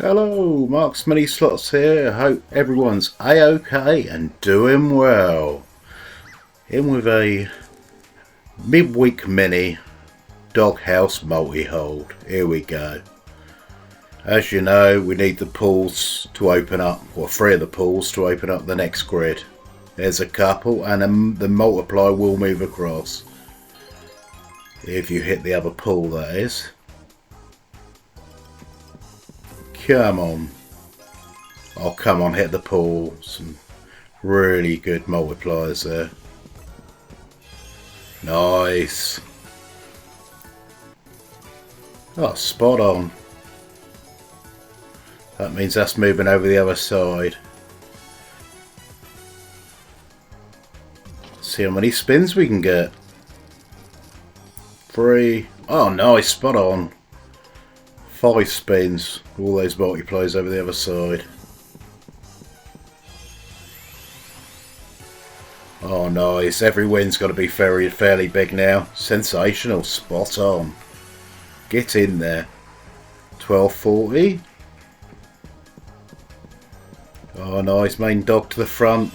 Hello, Mark's Mini Slots here. I hope everyone's A-OK and doing well. In with a midweek mini doghouse multi-hold. Here we go. As you know, we need the pools to open up, or 3 of the pools to open up the next grid. There's a couple, and the multiply will move across. If you hit the other pool, that is. Come on. Oh, come on, hit the pool. Some really good multipliers there. Nice. Oh, spot on. That means that's moving over the other side. See how many spins we can get. 3. Oh, nice, spot on. 5 spins, all those multipliers over the other side. Oh nice, every win's got to be fairly big now. Sensational, spot on. Get in there. 1240. Oh nice, main dog to the front.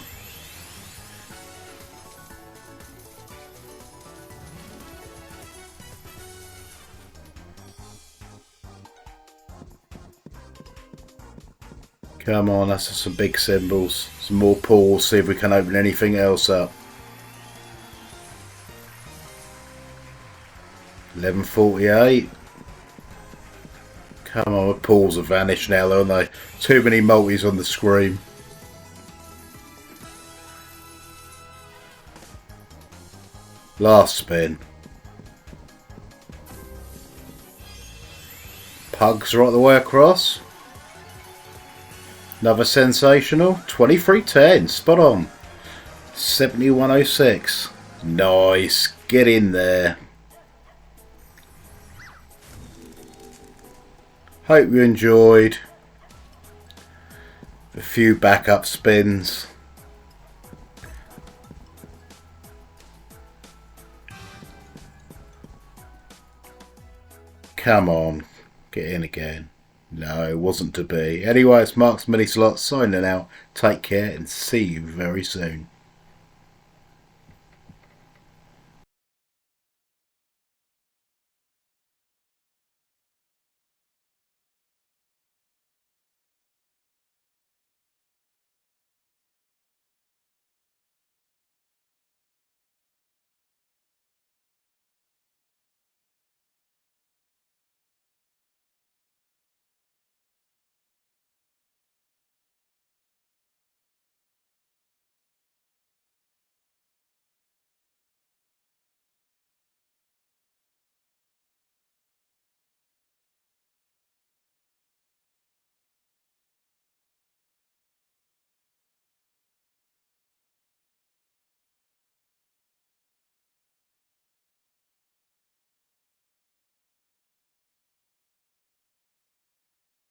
Come on, that's some big symbols. Some more pools, see if we can open anything else up. 1148. Come on, the pools have vanished now, don't they? Too many multis on the screen. Last spin. Pugs right the way across. Another sensational. 2310. Spot on. 7106. Nice. Get in there. Hope you enjoyed. A few backup spins. Come on. Get in again. No, it wasn't to be. Anyway, it's Mark's Mini Slots signing out. Take care and see you very soon.